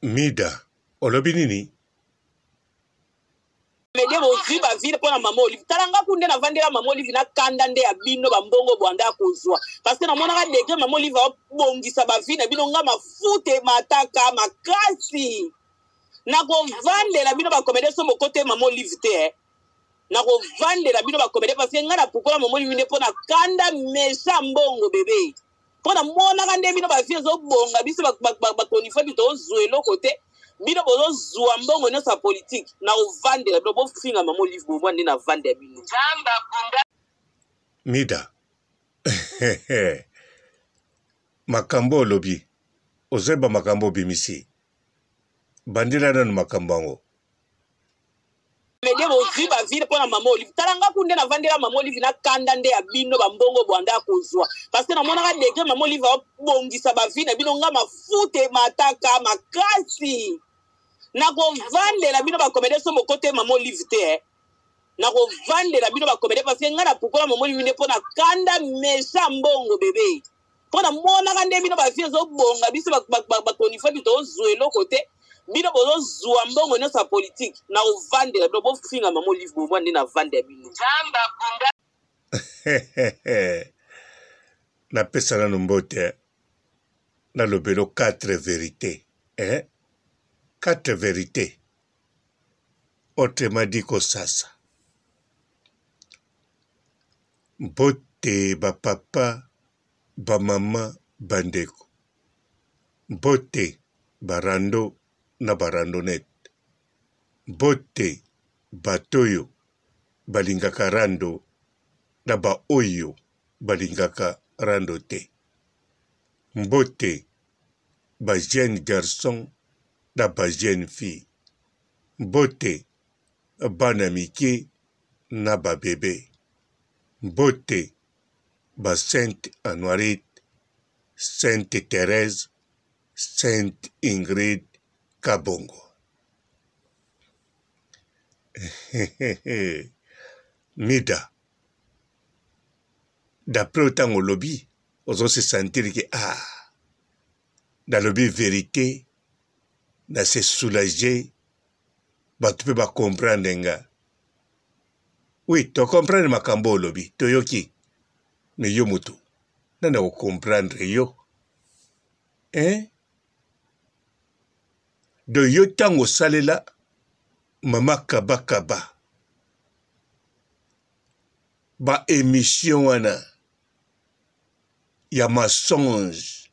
Mida, olobi nini? Mede bozwi ba ville pona mama Olive. Talanga kunde na vandela mama Olive na kanda nde ya bino ba mbongo bwanda kozwa. Parce que na mona ka degré mama Olive a bongisa ba ville na bino nga mafute mataka makasi. Na ko vandela bino ba komede so mokote mama Olive te. Na ko vandela bino ba komede parce que nga na pukola mama Olive nde pona kanda mesha mbongo bébé. Pona mona ka nde bino ba ville zo bonga biso ba konifo bito zuelo kote. Bino bozo zuwa mbongo nyonso ya politique na ovandela bino bofinga mama Olive bomwa nde na vande ya bino jamba kunda Mida. Makambo olobi. Ozeba makambo bimisi. Bandila nanu makambo ango. mede bozwi ba ville pona mama Olive. Talanga kunde na vandela mama Olive na kanda nde ya bino ba mbongo bwanda kozwa. Parce que na mona ka degré mama Olive a bongisa ba ville na bino nga mafute mataka makasi. Na ko vandela bino ba komede so mokote mama Olive te. Na ko vandela bino ba komede parce que nga na pukola mama Olive nde pona kanda mesha mbongo bébé. Pona mona ka nde bino ba vie zo bonga biso ba konifo bito zuelo kote. Bino bozo zuwa mbongo nyonso ya politique na ovandela bino bofinga mama Olive bomwa nde na vande ya bino jamba kunda Napesa nanu mbote nalobelo 4 vérités. 4 vérités. Autrement dit kosasa. Mbote ba papa, ba mama, bandeko. Mbote barando na barandonet. Mbote batoyo balingaka rando na ba oyo balingaka rando te. Mbote ba jeune garçon na ba jeune fille. Mbote bana mike na ba bébé. Mbote ba Sainte Anoirite, Sainte Thérèse, Sainte Ingrid Kabongo. Mida. D'après autant au lobby, on se sentir que dans le lobby vérité, dans se soulager, tu peux pas comprendre nga. Oui, tu comprends makambo au lobby, tu yoki, mais yo mutu, nana o comprendre yo. De yo tango salela, mama kaba kaba. Ba émission wana, ya mensonge,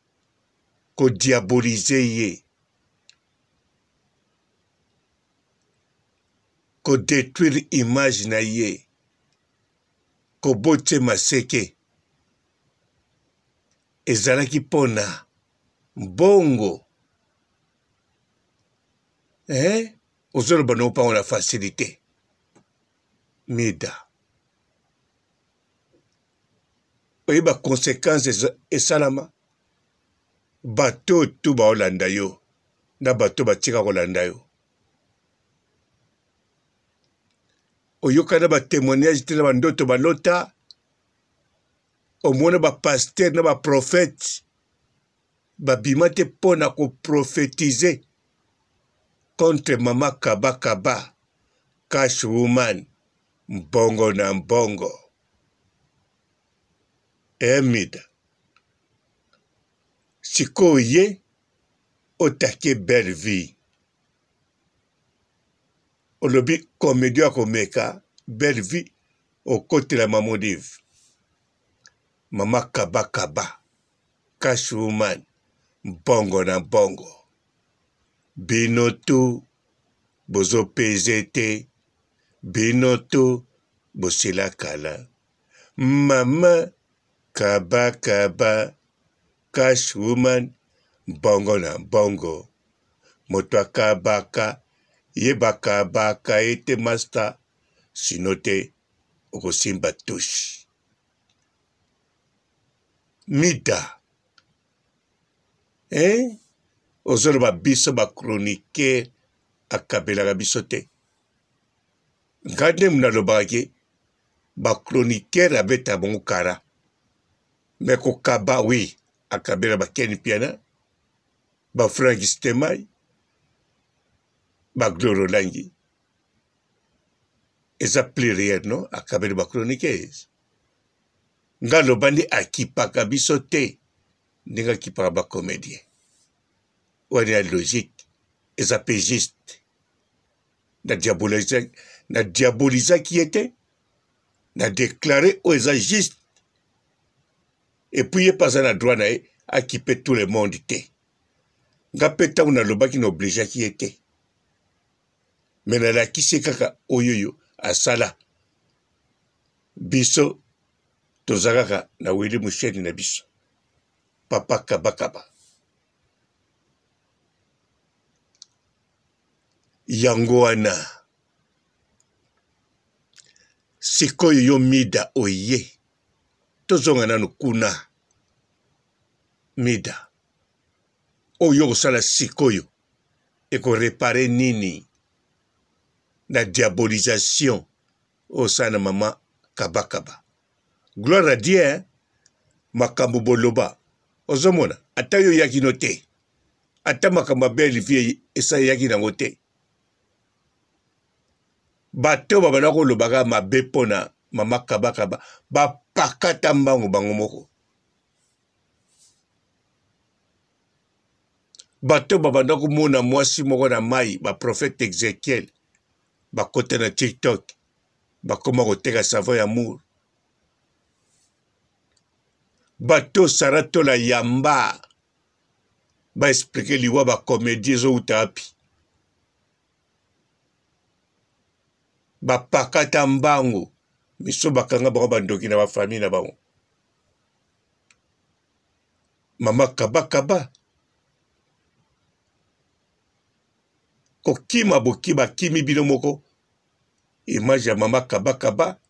ko diaboliser ye, ko détruire image na ye, ko bote maseke, ezalaki pona, mbongo, ozoloba no pa on a facilité. Mida. Oyeba conséquences esalama. Bato tu ba olanda yo. Na bato batika kolanda yo. Oyokana ba témoignage te na bandoto balota. Omona ba pasteur na ba prophète. Babima te pona ko prophétiser contre mama kaba kaba. Cash woman. Mbongo na mbongo. Mida. Siko ye otake belle vie. Olobi comédie komeka belle vie au côté la mama Olive. Mama kaba kaba. Cash woman. Mbongo na mbongo. Binotu bozo PZT. Binotu bosila kala. Mama kaba kaba. Cash woman. Mbongo na mbongo. Moto akabaka. Yebaka baka ete master. Sinote okosimba touche. Mida. Ozoloba biso ba chroniqueur akabelaka biso te. Ngande munalobaki ba chroniqueur abeta bongo kara. Mais kokaba oui akabela ba Ken Piana ba Frank Stemai bagloro langi eza pluriel no akabeli bachroniqueuse nga lobandi akipaka biso te ndenge akipaka bacomédien wani ya logique eza pe juste na diabolisaki ye te na déclaré oyo eza juste et puis ye paza na droit na ye akipe tout le monde te nga mpe ntango nalobaki na obligeaki ye te me nalakisi kaka oyoyo asala biso toza kaka na wili musheni na biso papa kabakaba yango wana sikoyo yo mida oye tozonga nanu kuna mida oyo kosala sikoyo ekorepare nini na diabolisation osala na mama kabakaba gloire à Dieu makambo boloba ozomona ata yo yaki no te ata makambo belle vie esa yaki nango te bato babana kolobaka mabe mpona mama kabakaba bapakata mbango bango moko bato babanda komona mwasi moko na mai baprofete Ezekiel bakota na TikTok bakoma koteka savon ya mour bato saratola yamba baexplike liwa bacomédie ezouta api bapakata mbango miso bakanga bango bandoki na bafamille na bango mama kabakaba kokima boki bakimi bino moko image ya mama kabakaba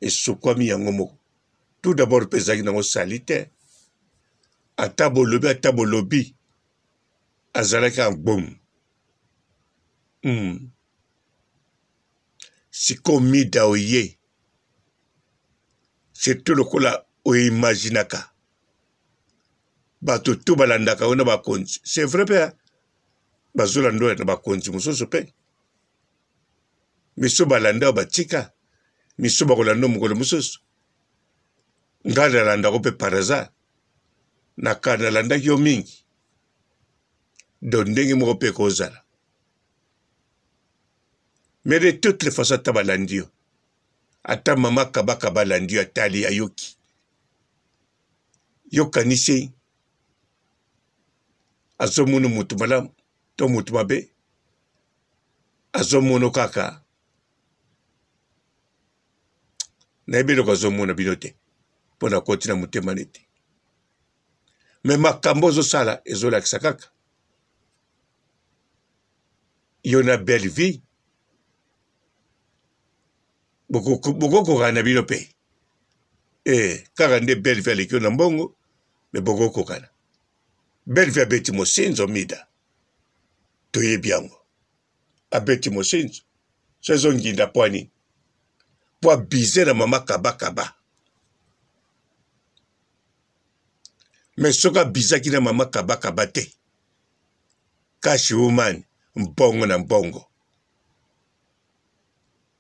esukwami yango moko tout d'abord mpe ezalaki nango sali te ata bolobi azalaki angbom siko mida oye surtout lokola oimaginaka bato tu balandaka oyo na bakonzi c'est vrai mpe bazolanda oyo na bakonzi mosusu mpe miso balanda oyo batika miso bakolanda oyo mokolo mosusu nga nalandako mpe par hasard nalandaki yo mingi do ndenge moko mpe kozala mais de toutes les façons ata balandi yo ata mama kabakaba alandi yo atali ayoki yokanisi azomona mutu malamu to mutu mabe azomona kaka nayebi eloko azomona bino te mpo na koti na motema nete me makambo ozosala ezolakisa kaka yo na belle vie bokokokana na bino mpe kaka nde belle vie aleki yo na mbongo me bokokokana belle vie abeti mosinzo mida toyebi yango abeti mosinzo so ezonginda pwani po abize na mama kabakaba me soki abizaki na mama kabakaba te kashi woman mbongo na mbongo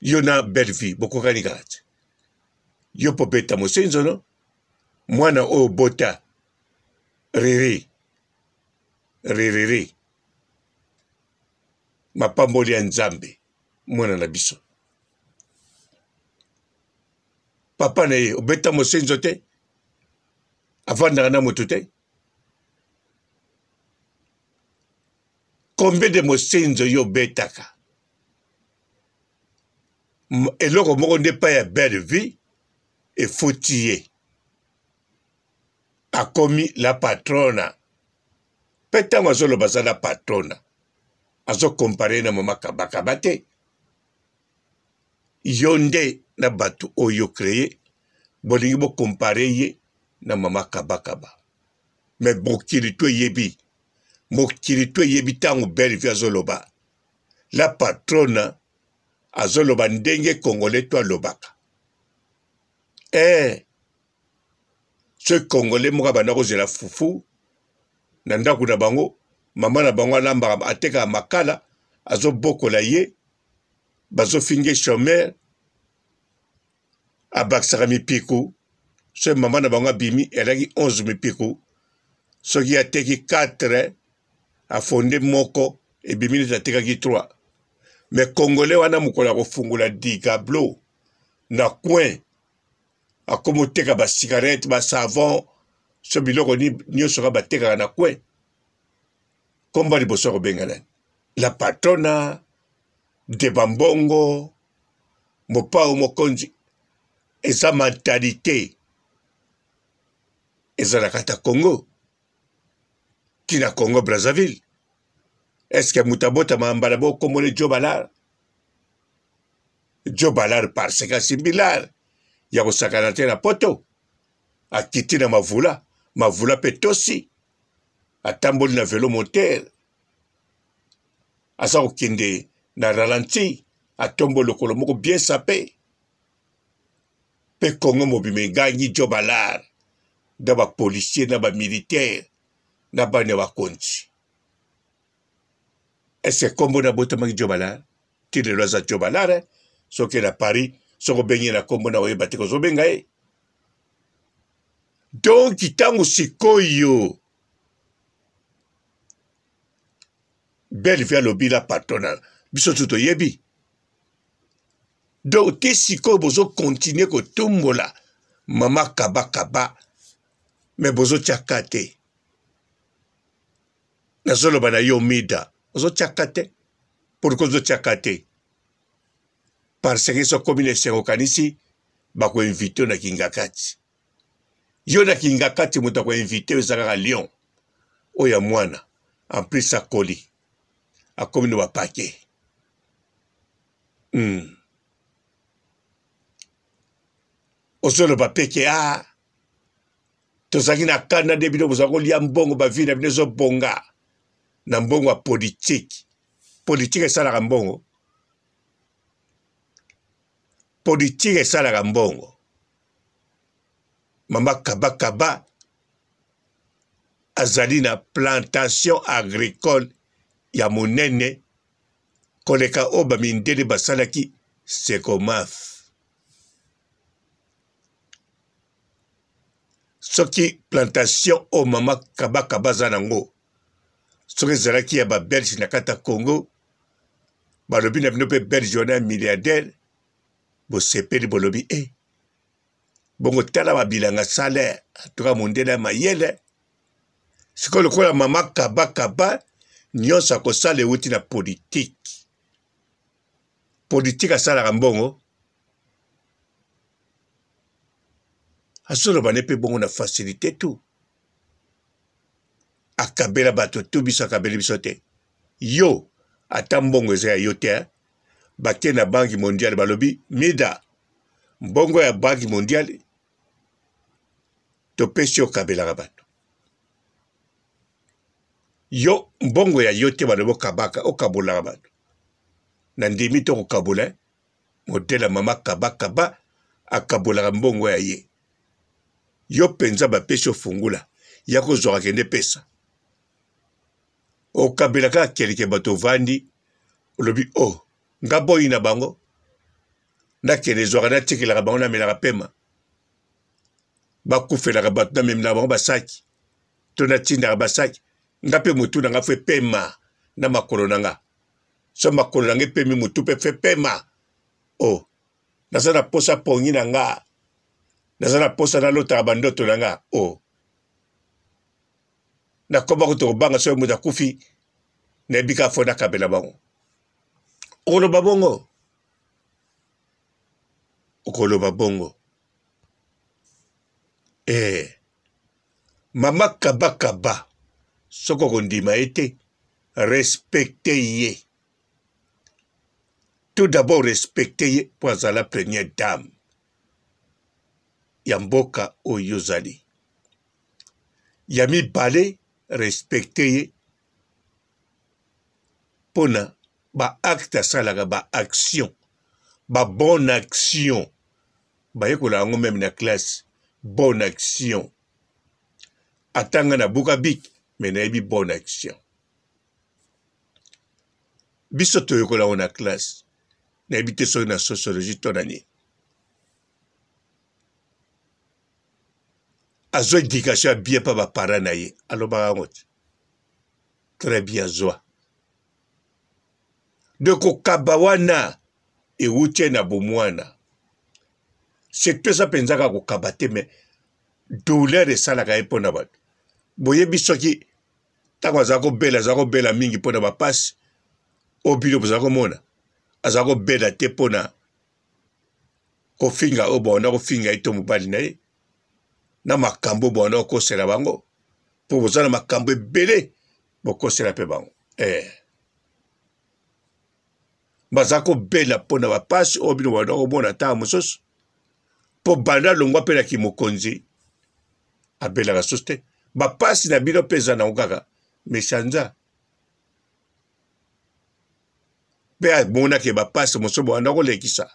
yo na belle vie bokokani kaka te yo po beta mosinzo no mwana oyo bota riri mapamboli ya nzambe mwana na biso papa na ye obeta mosinzo te avandaka na motu te combien de mosinzo yo obetaka eloko moko nde pa ya belle vie efuti ye akomi la patrona mpe ntango azoloba aza la patrona azokompare na mama kabakaba te yo nde na bato oyo kreye bolingi bokompare ye na mama kabakaba me mokili to eyebi ntango belle vie azoloba la patrona azoloba ndenge congolais to alobaka soki congolais moko abanda kozela fufu na ndako na bango mama na bango alambaka atekaka makala azo bokola ye bazo finge chômeur abakisaka mipiku so mama na bango abimi elaki 11 mipiku soki ateki 4 afonde moko ebimi neti atekaki 3 me congolais wana mokolo ya kofungula digablo na coin akomi oteka basigarete basavon so biloko nyonso ka batekaka na coin komba liboso ya kobengana la patrona de bambongo mopao mokonzi eza mentalité ezalaka ta Congo kina Congo Brazzaville. Est-ce que mutabota mbala bo komone Joe Ballard parce que similar ya kosakana te na poto akiti na mavula petosi atamboli na velo moteur asa kokende na ralenti atombo lokolo moko bien sapé pe Congo mobime gangi Joe Ballard na ba policier na ba militaire na bana bakonzi. Est-ce que kombo na botamaki Joe Ballard ti lelo aza Joe Ballard soki na Paris soko bengi na kombo na oyeba te kozobenga ye. Donc ntango sikoyo Bellevue alobi la patronal biso tu toyebi. Donc te sikoyo bozo continue kotumbola mama kaba me bozo tiaka te nazoloba na yo mida ozo tiaka te pourquoi ozo tiaka te parce que so komi na esengo kanisi bakoinvite na kingakati yo na kingakati moto akoinvite eza kaka lion oyo ya mwana en plus akoli akomi na bapake ozoloba peke tozalaki na kanda nde bino bozala kolia mbongo bavi na bino ezobonga na mbongo ya politike esalaka mbongo politike esalaka mbongo. Mama kaba azali na plantation agricole ya monene koleka oyo bamindele basalaki Secomaf. Soki plantation o mama kaba aza nango soki ezalaki ya babelge na kati ya Congo balobi na bino mpe belge wana milliardaire bosepeli bolobi bongo tala babilanga salaire atuka mondele ya mayele sikoyo lokola mama kaba nyonso akosala euti na politike asalaka mbongo azoloba ne mpe bongo na facilité tu akabela bato tu biso akabeli biso te yo ata mbongo eza ya yo te bake na banki mondiale balobi mida mbongo ya banki mondiale topesi okabelaka bato yo mbongo ya yo te balobi okabolaka bato na ndimi to kokabola modele mama kaba akabolaka mbongo ya ye yo penza bapesi ofungula ya kozwaka kende pesa okabelaka kelike bato vandi olobi nga boyi na bango nakende zwaka natikelaka bango namelaka pema bakufelaka bato namemela bango basaki to natindaka basaki nga mpe motu nanga fe pema na makolo nanga so makolo nanga epemi motu mpe fe pema naza na posa pongi na nga naza na posa nalotaka bandoto na nga nakoma koto kobanga soki moto akufi nayebi kaka fo nakabela bango okoloba bongo mama kaba soko kondima ye te respecte ye tout d'abord respecte ye po azala première dame ya mboka oyo ozali ya mibale respecte ye mpona baacte asalaka baaction babonne action bayekola yango meme na classe bonne action atanga na buka bik me nayebi bonne action biso toyekola ngo na classe nayebi te soki na sociologie to na nini azwa éducation ya bien mpa baparent na ye alobaka yango te très bien azwa de kokaba wana ewuti na bomwana secteur eza mpenza kaka kokaba te me douleur esalaka ye mpo na bato boyebi soki ntango aza kobela mingi mpo na bapasi oyo bino boza komona aza kobela te mpo na kofinga oyo baona kofinga ye to mobali na ye na makambo baona kokosela bango mpo boza na makambo ebele bokosela mpe bango baza kobela mpo na bapasi oyo bino baona komona ntango mosusu mpo banda longwa mpe na kimokonzi abelaka susu te bapasi na bino mpe eza nango kaka mesanza mpe amonaki bapasi mosusu baanda kolekisa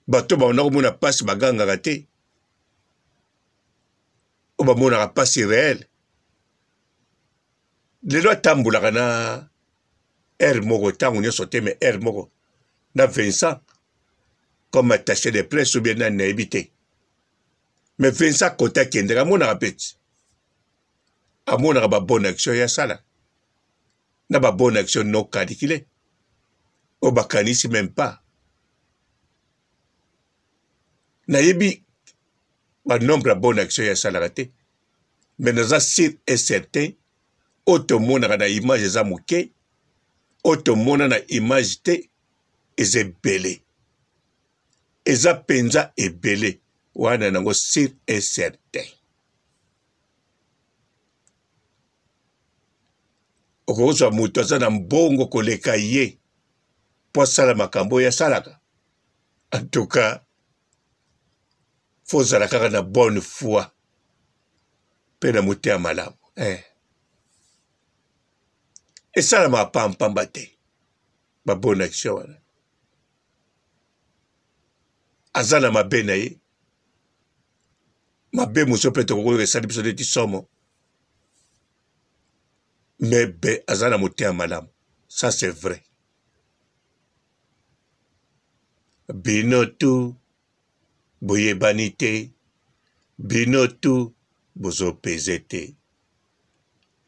bato baanda komona pasi bagangaka te oyo bamonaka pasi réel lelo atambolaka na aire moko ntango nyonso te me aire moko na Vincent comme attaché de presse ou bien na nayebi te mais Vincent kota akendeka amonaka peti amonaka babone action ya sala na babone action non calculé oyo bakanisi même pas nayebi banombre ya bonne action ya salaka te mais naza sur et certain oyo tomonaka na image eza moke oyo tomona na image te eza ebele eza mpenza ebele wana nango sur et certain okozwa moto aza na mbongo koleka ye mpo asala makambo oyo asalaka en tout cas fozala kaka na bonne foi mpe na motema malamu esalamaka pampamba te babone action wana aza na mabe na ye mabe mosusu mpe tokokoyoka esali biso neti somo mais be aza na motema malamu ça c'est vrai bino tu boyebani te bino tu bozopeze te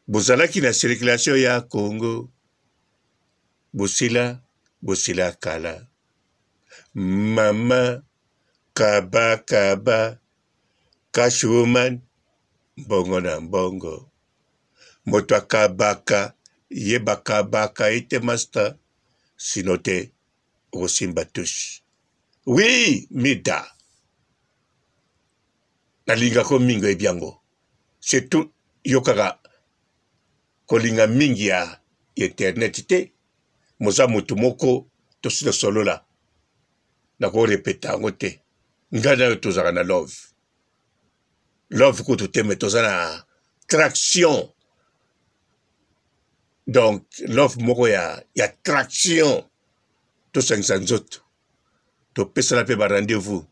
bozalaki na circulation ya Congo bosila kala mama kaba kashuman mbongo na mbongo moto akabaka yebakabaka ete master sino te okosimba tushi oui mida nalingako mingi ebyango surtout yokaka kolinga mingi ya internet te moza motu moko tosila solola nakorepeta yango te ngai nayo tozalaka na love kutu te me toza na traction donc love moko ya traction tosangisa nzoto topesana mpe barendez-vous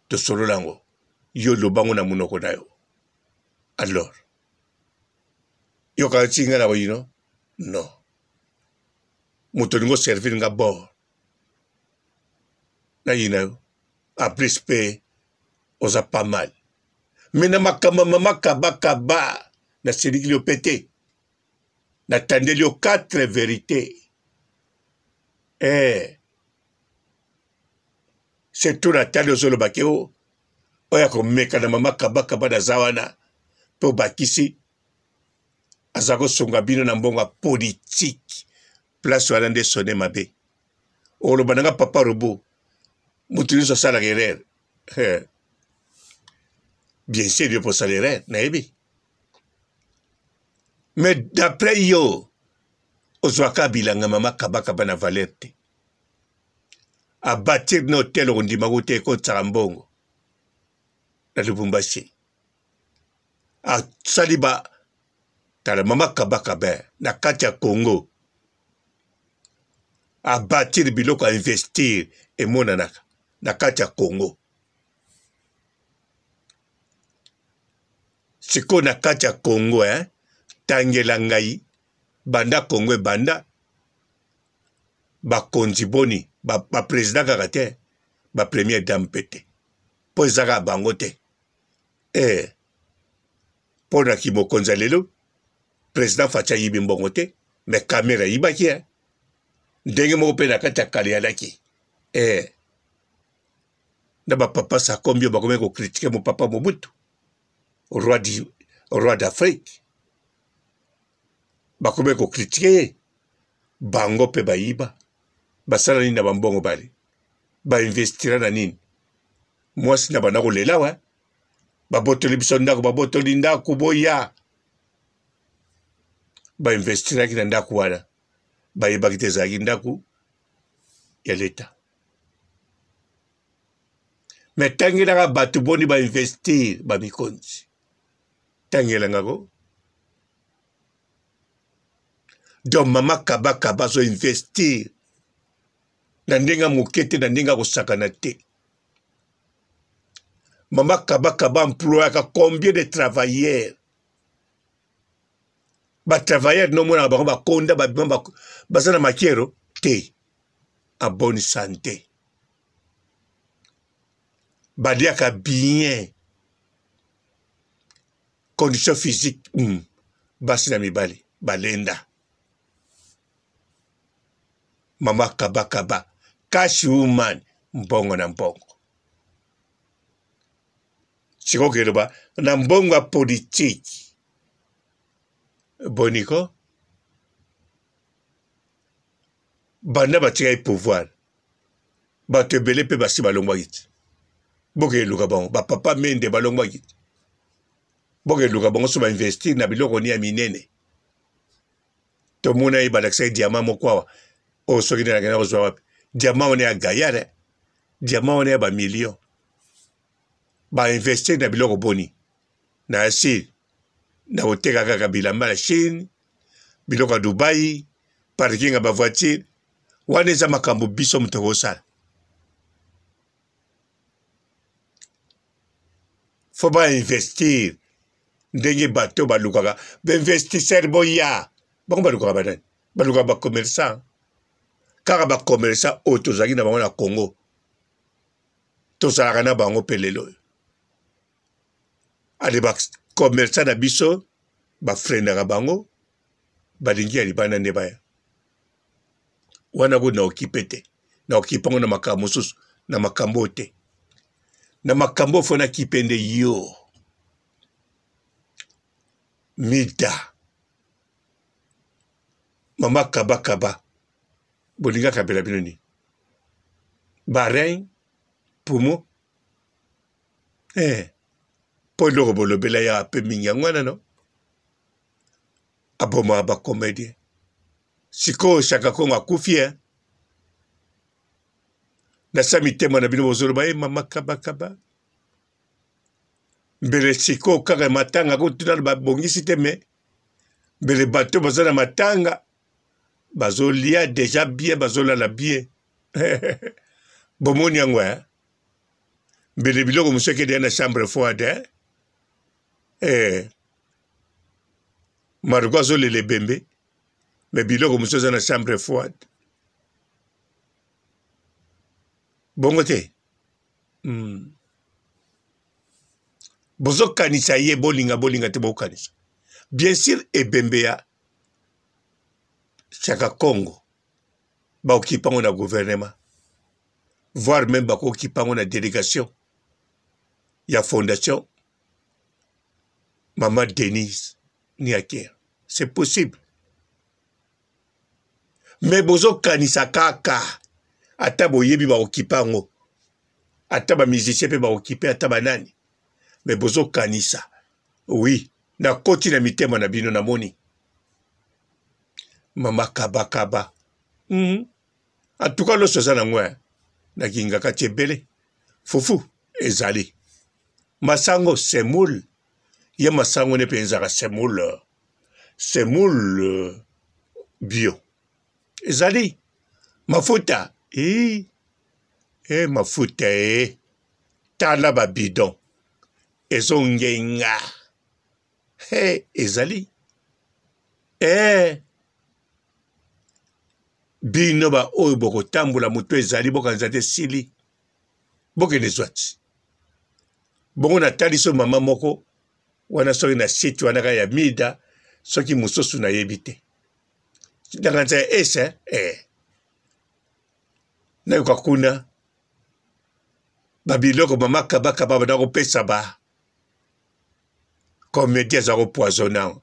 tosolola yango yo lobango na monoko na yo alors yokaka ti ngai na boyino non moto olingi oservir nga bord nayina yo apres mpe oza pas mal me na makambo mama kabakaba naselikili yo mpe te natandeli yo 4 vérité surtout natali ozolobaki oyo ya komeka na mama kabakaba naza wana mpe obakisi aza kosunga bino na mbongo ya politike place wana nde sone mabe oloba nanga papa robo moto nyonso asalaka erreur bien sûr yo posala erreur nayebi mais d'après yo ozwaka bilanga mama kabakaba na valeur te abatir na hotel okondimaka te ekotsaka mbongo na Lubumbashi asali tala mama kabakaba na kati ya Congo abatir biloko investir emonanaka na kati ya Congo sikoyo na kati ya Congo tangela ngai banda Congo ebanda bakonzi boni président kaka te première dame pete po ezaka bango te mpo na kimokonzi ya lelo président Faci ayibi mbongo te me kamera yibaki ndenge moko mpe na kati ya kale yalaki na bapapa sakombi oyo bakomi kokritike mopapa Mobutu roi d'Afrique bakomi kokritike ye bango mpe bayiba basala nini na bambongo bale bainvestira na nini mwasi na bana kolela wa babotoli biso ndako babotoli ndako boya bainvestiraki na ndako wana bayebaki te ezalaki ndako ya leta me tangelaka bato boni bainvestir bamikonzi tangelangako donc mama kabakaba zo investir na ndenge moke te na ndenge kosakana te mama kabakaba employaka combien de travailleurs batravailleur nomona bango bakonda babima baza na makiero te en bonne santé baliaka bien condition physique basi na mibali balenda mama kabakaba cash woman mbongo na mbongo sikokeloba na mbongo ya politiki boniko banda batikaki pouvoir bato ebele mpe basi balongwaki te bokeluka bango bapapa mende balongwaki te bokeluka bango so bainvestir na biloko ni ya minene tomona ye balakisaki diama moko awa oyo soki nde nakenda kozwa wapi diama wana ya gayare diama wana ya bamillion bainvestir na biloko boni na asile na koteka kaka bilamba ya Chine biloko ya Dubai parking ya bavoiture wana eza makambo biso moto kosala fo bainvestir ndenge bato balukaka bainvestisseur boya bango balukaka banani balukaka bacommerçant kaka bacommerçant oyo tozalaki na bango na Congo tozalaka na bango mpe lelo ale bacommerçant na biso bafrendaka bango balingi ya libanda nde baya wana ko na okipe te na okipango na makambo mosusu na makambo te na makambo fo na kipe nde yo mida mama kabakaba bolinga kabela bino ni Bahreïn pumo po eloko bolobela ya mpe mingi yango wana no abomaka bacomédien sikoyo Shaka Kongo akufi nasa mitema na bino bozoloba mama kabakaba mbele sikoyo kaka matanga kotuna babongisi te me mbele bato baza na matanga bazolia deja bien bazolala bien bomoni yango mbele biloko mosu ekende na chambre froide maruko azolela ebembe me biloko mosu eza na chambre froide bongo te bozokanisa ye bolinga te bokanisa bien sûr ebembe ya Shaka Kongo baokipango na gouvernement voire même bakokipango na délégation ya fondation Mama Denise Niakere c'est possible mais bozokanisa kaka ata boyebi baokipango ata bamusicien mpe baokipe ata banani mais bozokanisa oui na koti na mitema na bino namoni mama kabakaba en tout cas loso eza nango nakingaka ti ebele fufu ezali masango semoule ye masango ne mpe ezalaka semoule bio ezali mafuta mafuta tala babidon ezongenga ezali bino ba oyo bokotambola moto ezali bokanisa te sili bokende zwati bongo natali so mama moko wana soki na site wana kaka ya mida soki mosusu nayebi te dakanisa ya ese nayoka kuna babiloko mama kabakaba bana kopesa ba komedi aza kopoisona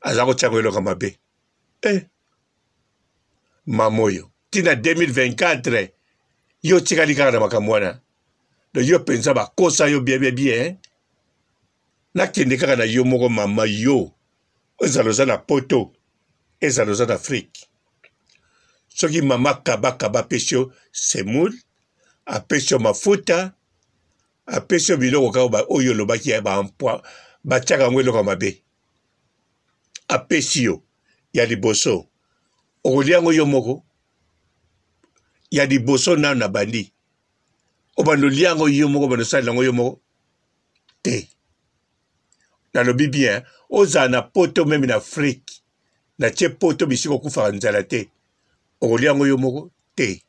aza kotiaka eloko mabe mama oyo ntina 2024 yo tikali kaka na makambo wana do yo mpenza bakosa yo bien nakende kaka na yo moko mama yo ezala oza na poto ezala oza na afrike soki mama kabakaba apesi yo semoule apesi yo mafuta apesi yo biloko kaka oyo olobaki ya batiaka yango eloko mabe apesi yo ya liboso okolia yango yo moko ya liboso nano na bandi obando lia yango yo moko bando sala yango yo moko te nalobi bien ozala na poto meme na afrike na tie poto bisika okufaka nzala te okolia yango yo moko te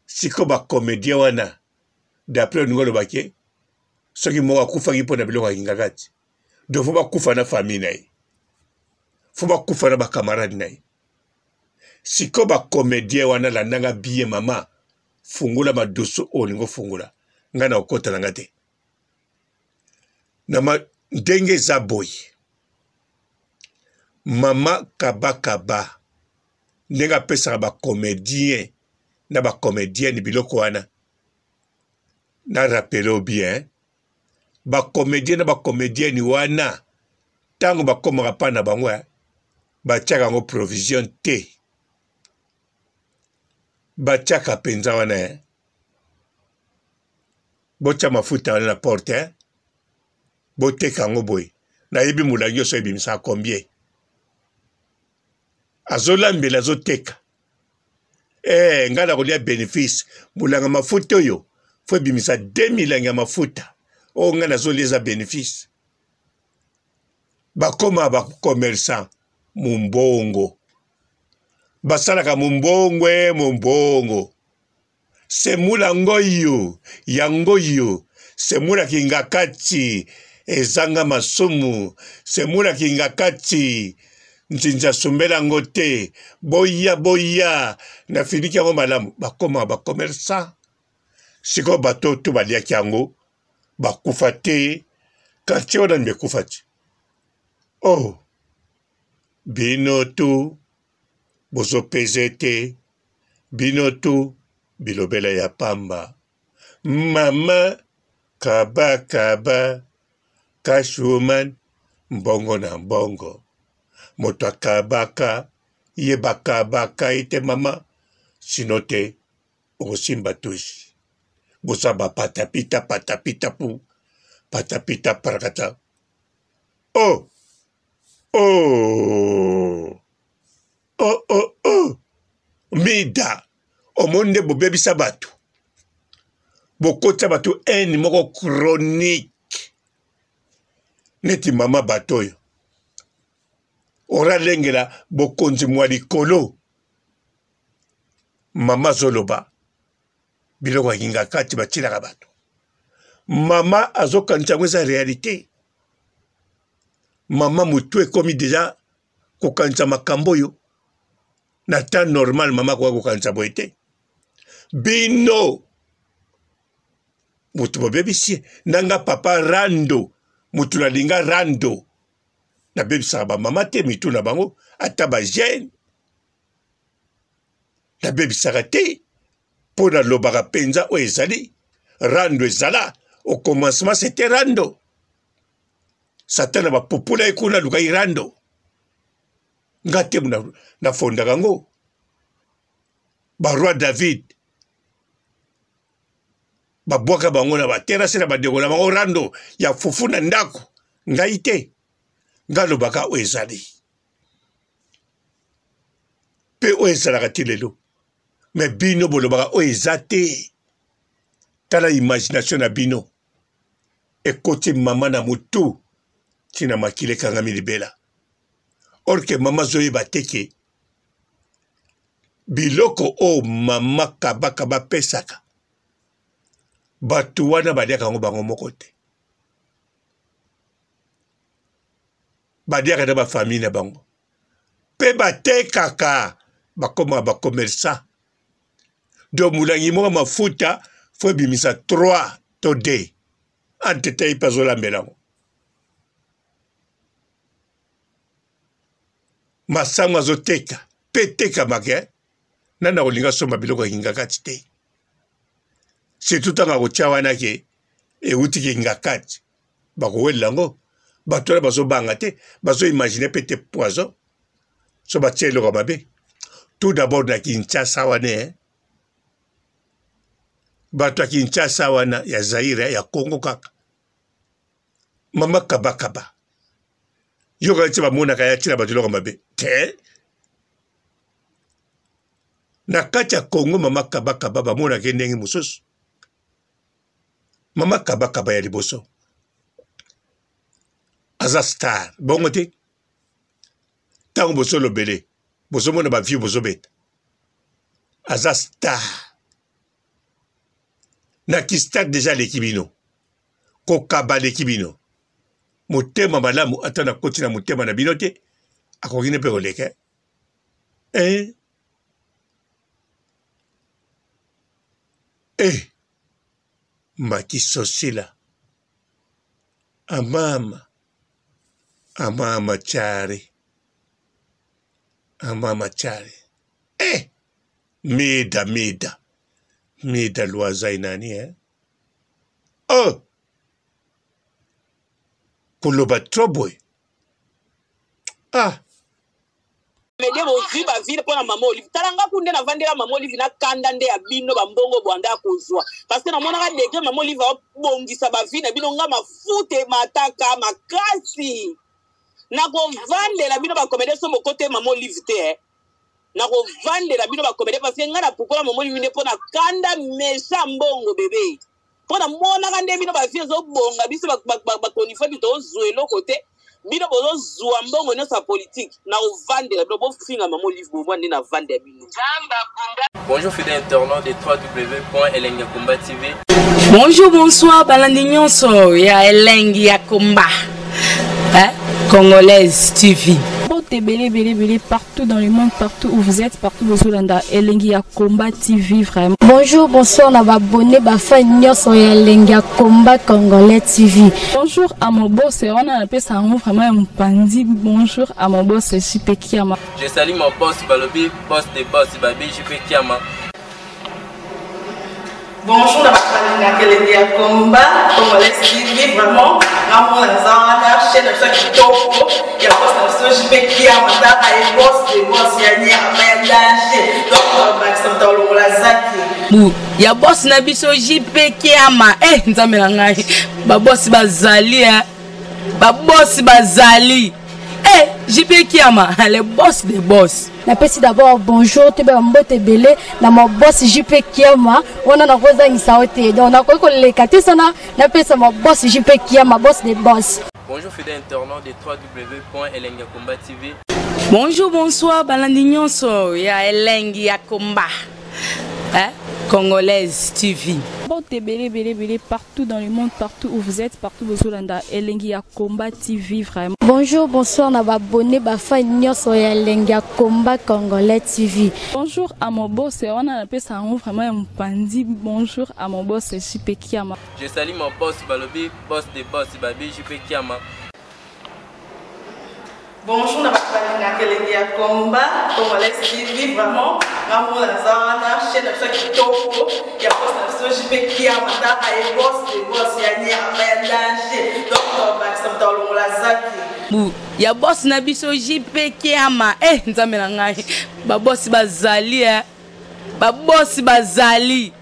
siko bakomedien wana d'après oningo olobaki soki moko akufaki mpo na biloko akingaka ti do fo bakufa na famille na ye fo bakufa na bakamarade na ye siko bakomedien wana landanga bien mama fungula madoso olingo fungula nga na okota na nga te na ndenge eza boye mama kabakaba ndenge apesaka bakomedien na bakomedienne biloko wana na rappele bien bakomedien na bakomedienne wana ntango bakomaka mpa na bango batiaka yango provision te batiaka mpenza wana botia mafuta wana na porte boteka yango boye nayebi molangi nyonso ebimisaka combien azolambela azoteka ngai na kolia bénéfice molanga mafuta oyo fo ebimisa 2 milangi ya mafuta oyo ngai nazolia eza bénéfice bakoma bakomerçant mumbongo basalaka mumbongo semula ngoyo yango yo semula kinga kati ezanga masumu semula kinga kati nzinza sumbela ngo te boya na finiki yango malamu bakoma bakomerçant siko bato to baliaki yango bakufa te quartier wana nimekufa ti bino tu bozopeze te bino tu bilobela ya pamba mama kabakaba kashuman mbongo na mbongo moto akabaka ye bakabaka ite mama sino te okosimba tushi bosaba patapita pu patapita parakata mida omonde bobebisa bato bokotisa bato eni moko chronique neti mama bato oyo oralengela bokonzi mwa likolo mama zoloba biloko akinga kati batilaka bato mama azokanisa yango eza réalité mama motu ekomi deja kokanisa makambo oyo na temps normal mama akoka kokanisa boye te bino motu bobebisi nanga papa rando motu nalinga rando nabebisaka bamama te mitu na bango ata bagene nabebisaka te mpo nalobaka mpenza oyo ezali rando ezala au commencement c'était rando satana bapopula ye kuna alukaki rando nga te nafondaka yango baroi david babwaka bango na baterase na bandeko na bango rando ya fufu na ndako ngai te nga lobaka oyo ezali mpe oyo ezalaka ti lelo me bino bolobaka oyo eza te tala imagination na bino ekoti mama na motu tina makili ekangami libela orke mama zoyeba teke biloko o mama Kaba pesaka batu wana badiaka ngo bango moko te badiaka na ba famille na bango pe batekaka bakoma ba commerçant do mulangi mo mafuta fo bimisa 3 to 2 antete ipazola melango masango azoteka pe teka make nana kolinga soma biloko hinga kati te surtout tanga kotia wana ke euti ke hinga kati bakowelango bato bazo banga te bazo imaginer pete poison so batie eloko mabe tout d'abord na Kinshasa wana bato ya Kinshasa wana ya Zaire ya Congo kaka mama Kaba yoka tia bamonaka ya tila bato eloko mabe te na kati ya Congo mama Kaba bamonaka ndenge mosusu mama Kaba ya liboso aza star bongo te tango boso lobele boso mona ba vie boso beta aza star na kistak deja lekibino ko kaba lekibino motema malamu atana koti na motema na bino te akokine pe koleke Maki Sosila amama chari mida luaza inani kuloba troboy mede bozwi bavile mpona mama Olive talanga kunde na vandela mama Olive na kanda nde ya bino bambongo bwanda kozwa parce que namonaka degre mama Olive abongisa bavile na bino nga mafute mataka makasi na kovandela bino bakomede so mokote mama Olive te na kovandela bino bakomede parce que nga na pukola mama Olive nde mpona kanda mesha mbongo bebe mpona monaka nde bino bavile zobonga biso bakonifa bito ozwa eloko te bino bozo zwa mbongo nyonso ya politique na ovandela bino bofinga mama Olive bobwa nde na vande ya bino. Bonjour fidèles internautes de www.elengiakomba TV. Bonjour, bonsoir, balandi nyonso ya Elengi ya Komba, Congolaise TV. Belé partout dans le monde, partout où vous êtes, partout où vous êtes, Elengi ya Komba TV vraiment. Bonjour, bonsoir, on va abonner bafa nyonso ya Elengi ya Komba Congolais TV. Bonjour à mon boss, on a appelé ça vraiment un pandi. Bonjour à mon boss, JP Kiama. Je salue mon boss Balobi, boss des boss Babi, JP Kiama. Bonjour, la Elengi ya Komba Congolais TV vraiment. Ramon Zana, chaîne de ça qui topo, il y a pas de JP Kiama, ta et boss des boss ya ni à danger. Donc on va accepter le la zaki. Ya boss na biso JP Kiama nzamela ngai ba boss bazali ba boss bazali JP Kiama le boss des boss. Napesi d'abord bonjour te ba mbote belé na mon boss JP Kiama ona na koza ngisaote donc na ko lekate sana napesa mon boss JP Kiama boss des boss. Bonjour fidèles internautes de www.elengiakomba TV. Bonjour, bonsoir, balandi nyonso ya Elengi ya Komba, Congolaise TV. Belé partout dans le monde, partout où vous êtes, partout où vous êtes, Elengi ya Komba TV vraiment. Bonjour, bonsoir, on va abonner bafa nyonso ya Elengi ya Komba Congolais TV. Bonjour à mon boss, on a appelé ça vraiment un pandi. Bonjour à mon boss, JP Kiama. Je salue mon boss Balobi, boss des boss Babi, JP Kiama. Bonjour, la Elengi ya Komba Congolais TV vraiment. Ramon Zana, chaîne de ça qui topo, il y a pas de JP Kiama, ta et boss des boss ya ni à danger. Donc on va accepter le la zaki. Ya boss na biso JP Kiama nzamela ngai ba boss bazali ba boss bazali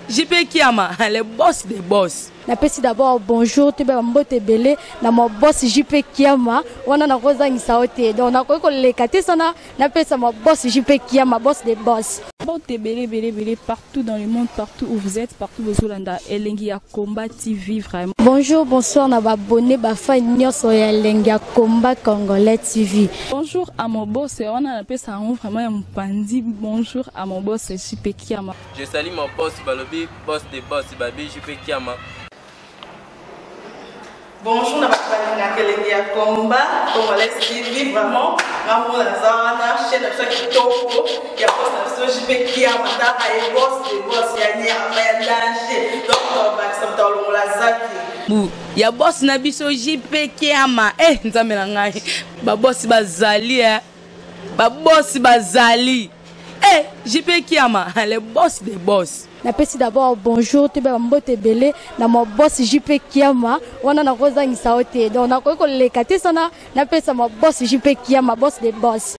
JP Kiama le boss des boss. napesi d'abord bonjour to be mbote belé na mo boss JP Kiama wana na kozangisa ote donc na ko leka te sana napesa mo boss JP Kiama boss des boss. Mbote belé partout dans le monde, partout où vous êtes, partout où Zolanda Elengi ya Combat TV vraiment. Bonjour, bonsoir na abonné ba fan nyonso ya Elengi ya Combat Congolais TV. Bonjour à mon boss, on a appelé ça vraiment un pandi. Bonjour à mon boss JP Kiama. Je salue mon boss Balobi, boss des boss Babi JP Kiama. Bonjour, na balinga Elengi ya Combat Congolais TV vraiment. Ngamu na zana chaîne ça kitoko ya boss na JP Kiama ta ay boss des boss ya nya ya danger. Donc ba samta longola zaki. Bu ya boss na biso JP Kiama nzambe na ngai ba boss bazali ba boss bazali JP Kiama le boss des boss. Napesi d'abord bonjour to be mbote belé na mo boss JP Kiama wana na kozangisa ote donc na ko leka te sana napesa mo boss JP Kiama boss des boss.